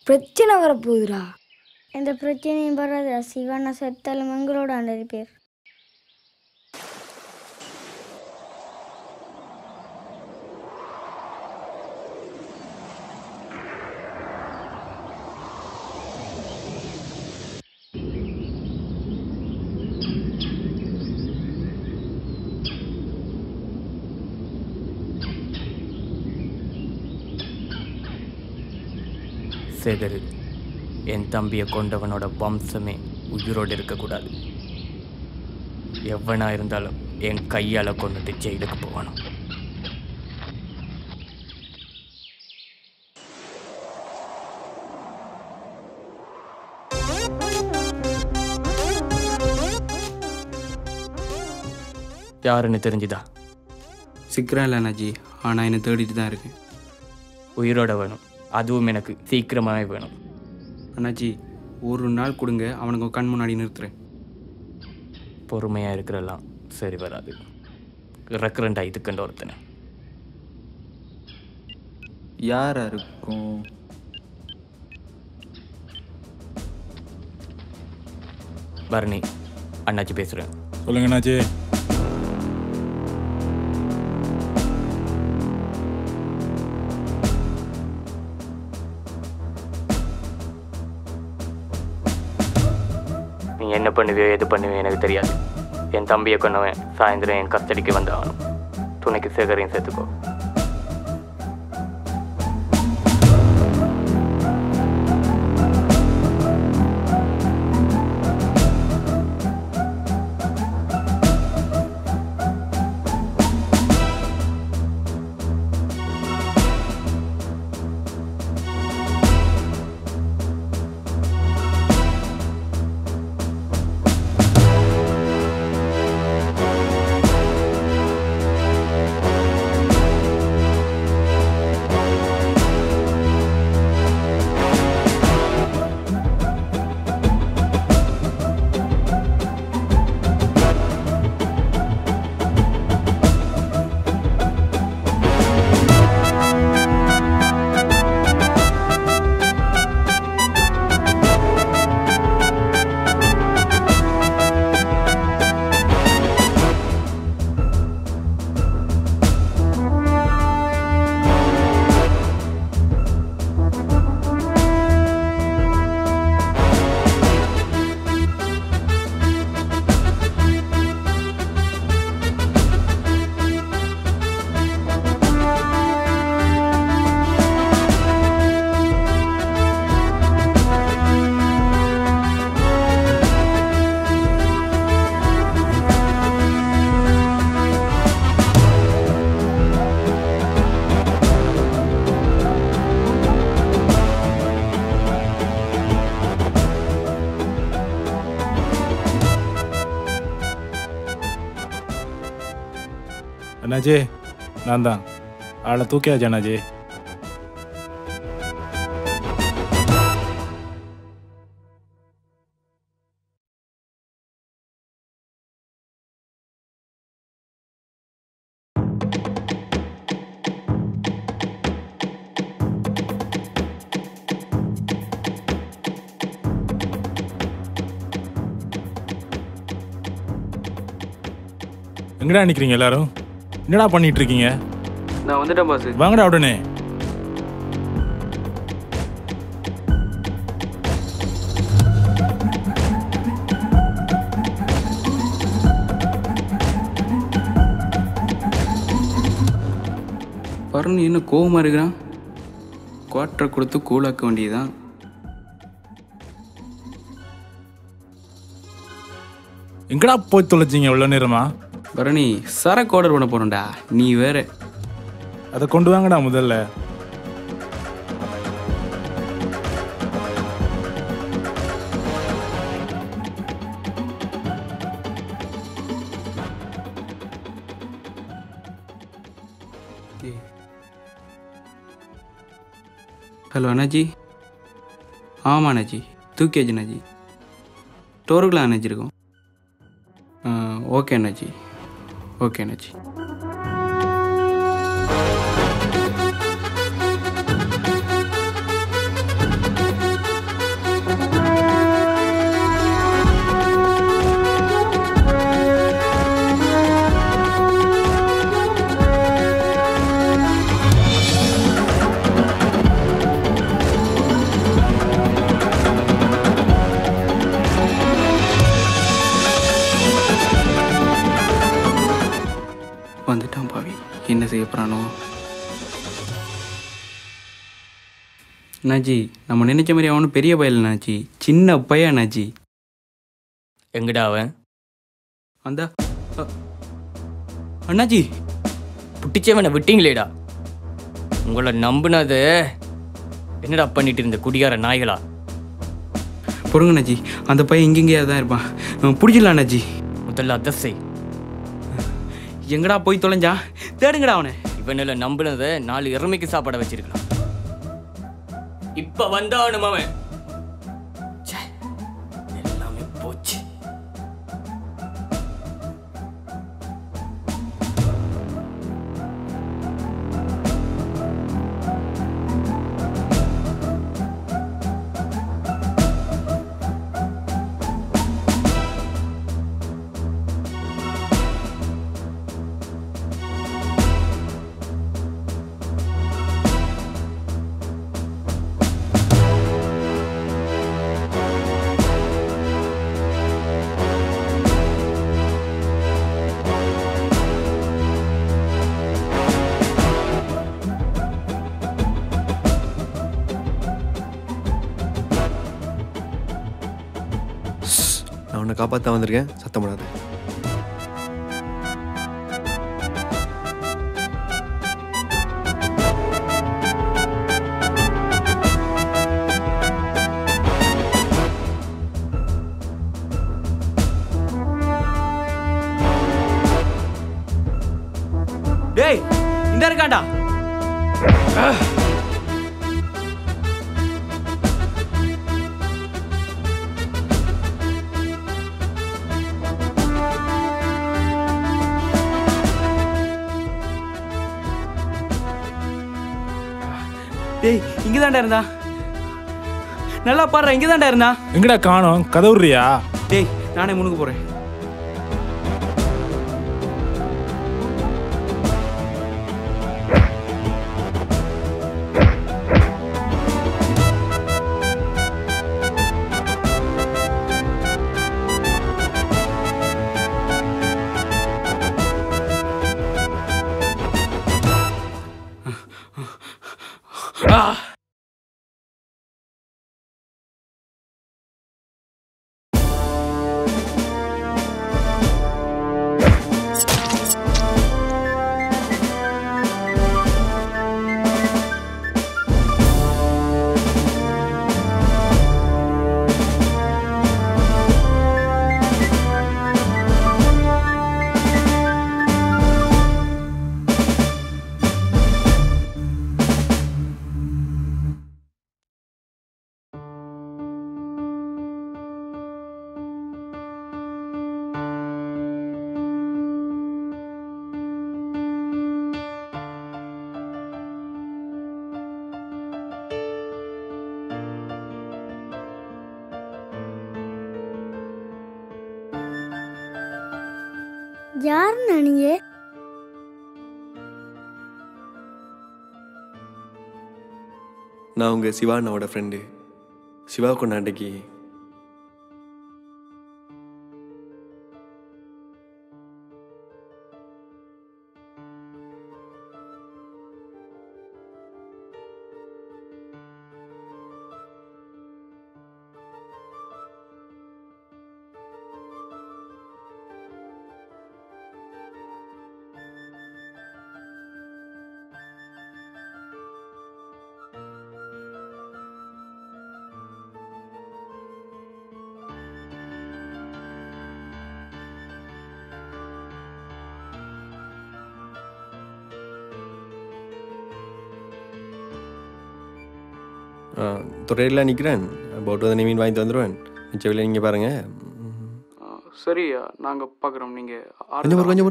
பிரச்சனை வரப்போகுதுடா. எந்த பிரச்சனையும் வராது. சிவனை செத்தாலும் எங்களோட ஆண்டது பேர். சேகர், என் தம்பியை கொண்டவனோட வம்சமே உயிரோடு இருக்கக்கூடாது. எவனா இருந்தாலும் என் கையால் கொண்டுட்டு ஜெயிலுக்கு போகணும். யாருன்னு தெரிஞ்சுதா? சிக்கிறேன் இல்லை அண்ணாச்சி, ஆனால் என்னை தேடிட்டு தான் இருக்கேன். உயிரோட வேணும், அதுவும் எனக்கு சீக்கிரமாகவே வேணும். அண்ணாச்சி, ஒரு நாள் கொடுங்க, அவனுக்கு கண் முன்னாடி நிறுத்துறேன். பொறுமையாக இருக்கிறெல்லாம் சரி வராது. ரெக்கரண்டா இதுக்குன்ற ஒருத்தனை. யாரா இருக்கும்? பரணி, அண்ணாச்சி பேசுகிறேன். சொல்லுங்க அண்ணாச்சி. நீ என்ன பண்ணுவியோ எது பண்ணுவியோ எனக்கு தெரியாது. என் தம்பியை கொண்டவன் சாயந்தரம் என் கஸ்டடிக்கு வந்தாகணும். துணைக்கு சேகரையும் சேர்த்துக்கோ. அண்ணாச்சி, நான் தான் ஆளை தூக்கியாச்சு அண்ணாச்சி. எங்கடா நிற்கிறீங்க எல்லாரும்? என்னடா பண்ணிட்டு இருக்கீங்க? நான் வந்துட்டேன் பாஸ். வாங்கடா உடனே. பரணி இன்னும் கோவமாக இருக்கிறான். குவார்ட்டரை கொடுத்து கூலாக்க வேண்டியதுதான். எங்கடா போய் தொலைச்சிங்க இவ்வளோ நேரமா? பரணி, சரக்கு ஆர்டர் பண்ண போறோம்டா, நீ வேற. அதை கொண்டு வாங்கடா முதல்ல. ஹலோ அண்ணாச்சி. ஆமாம் அண்ணாச்சி, தூக்கியாச்சு அண்ணாச்சி. ஸ்டோருக்குலாம் அண்ணாச்சி இருக்கோம். ஓகே அண்ணாச்சி, ஓகே அண்ணாச்சி. என்ன செய்ய போகிறானோ? அண்ணாச்சி, நம்ம நினைச்ச மாதிரி அவனும் பெரிய பையன் அண்ணாச்சி, சின்ன பையன் அண்ணாச்சி. எங்கடா அவன்? அந்த அண்ணாச்சி புட்டிச்சவனை விட்டீங்களேடா. உங்களை நம்பினது என்னடா பண்ணிட்டு இருந்த குடியார நாய்களா? பொறுங்க அண்ணாச்சி, அந்த பையன் இங்கெங்கேயா தான் இருப்பான். பிடிச்சிடலாம் அண்ணாச்சி. முதல்ல அதை செய். எங்கடா போய் தொலைஞ்சா? தேடுங்கடா அவனை. இவனில் நம்பினதை 4 இறமைக்கு சாப்பாட வச்சிருக்கலாம். இப்ப வந்தானும் அவன். எல்லாமே போச்சு. நான் உன்னை காப்பாற்ற வந்திருக்கேன், சத்தம் போடாத. டேய், இந்த இருக்காண்டா. டேய், இங்க தான்டா இருந்தா. நல்லா பாடுற, இங்க தான்டா இருந்தா. எங்கடா காணோம்? கதவுறியா? டேய், நானே முன்னுக்கு போறேன். யாருண்ணா நீங்க? நான் உங்கள் சிவா அண்ணாவோட ஃப்ரெண்டு. சிவா கொண்டாண்டைக்கு துறையில் நிற்கிறேன். போட்டு வந்து மீன் வாங்கிட்டு வந்துடுவேன். மிச்ச வேலை நீங்கள் பாருங்கள். சரியா, நாங்கள் பார்க்குறோம். நீங்கள் கொஞ்சம்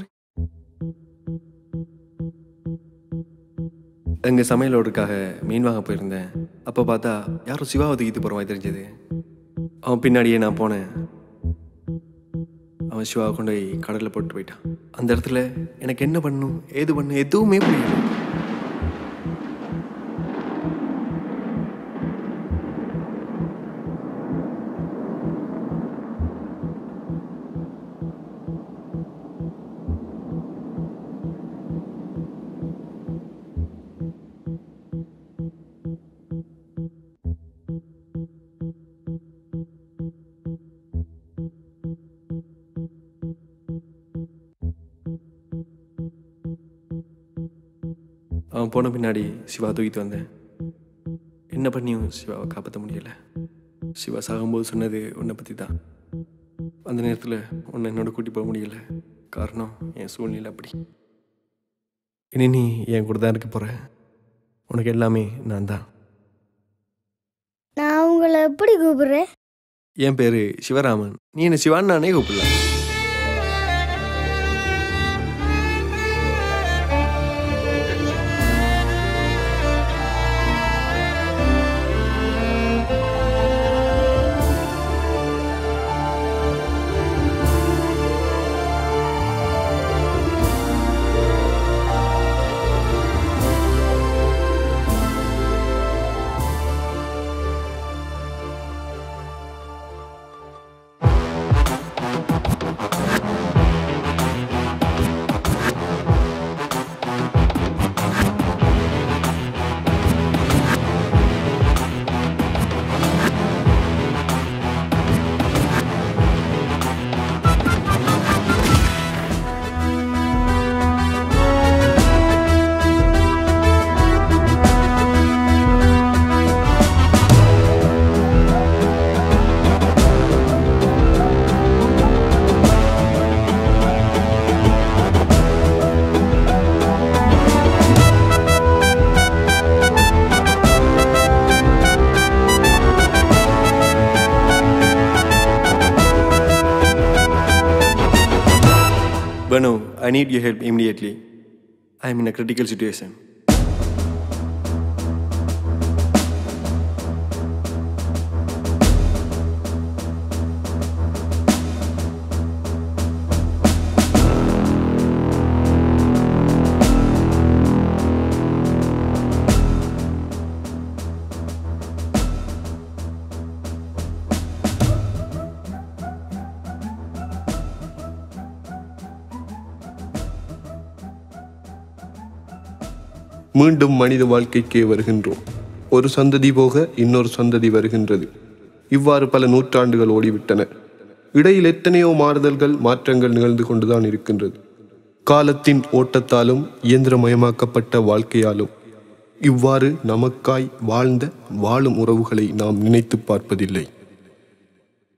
எங்கள் சமையலோடுக்காக மீன் வாங்க போயிருந்தேன். அப்போ பார்த்தா யாரும் சிவாவை தூக்கிட்டு போகிற மாதிரி தெரிஞ்சது. அவன் பின்னாடியே நான் போனேன். அவன் சிவாவை கொண்டு போய் கடலில் போட்டு போயிட்டான். அந்த இடத்துல எனக்கு என்ன பண்ணணும், ஏது பண்ணணும் எதுவுமே புரியல. அவன் போன பின்னாடி சிவா தூக்கிட்டு வந்தேன். என்ன பண்ணியும் சிவாவை காப்பாற்ற முடியலை. சிவா சாகும்போது சொன்னது உன்னை பற்றி தான். அந்த நேரத்தில் உன்னை என்னோட கூட்டி போக முடியல. காரணம் என் சூழ்நிலை அப்படி. இனி நீ என் கூட தான் இருக்க போகிற. உனக்கு எல்லாமே நான் தான். நான் உங்களை எப்படி கூப்பிடுறேன்? என் பேர் சிவராமன். நீ என்ன சிவான்னு நானே கூப்பிடலாம். Bano, I need your help immediately. I am in a critical situation. மீண்டும் மனித வாழ்க்கைக்கே வருகின்றோம். ஒரு சந்ததி போக இன்னொரு சந்ததி வருகின்றது. இவ்வாறு பல நூற்றாண்டுகள் ஓடிவிட்டன. இடையில் எத்தனையோ மாறுதல்கள், மாற்றங்கள் நிகழ்ந்து கொண்டுதான் இருக்கின்றது. காலத்தின் ஓட்டத்தாலும் இயந்திரமயமாக்கப்பட்ட வாழ்க்கையாலும் இவ்வாறு நமக்காய் வாழும் உறவுகளை நாம் நினைத்து பார்ப்பதில்லை.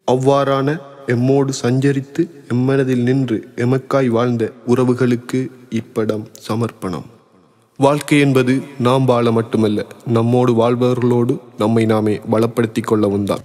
அவ்வாறான எம்மோடு சஞ்சரித்து எம்மனதில் நின்று எமக்காய் வாழ்ந்த உறவுகளுக்கு இப்படம் சமர்ப்பணம். வாழ்க்கை என்பது நாம் வாழ மட்டுமல்ல, நம்மோடு வாழ்பவர்களோடு நம்மை நாமே பலப்படுத்திக் கொள்ளவும் தான்.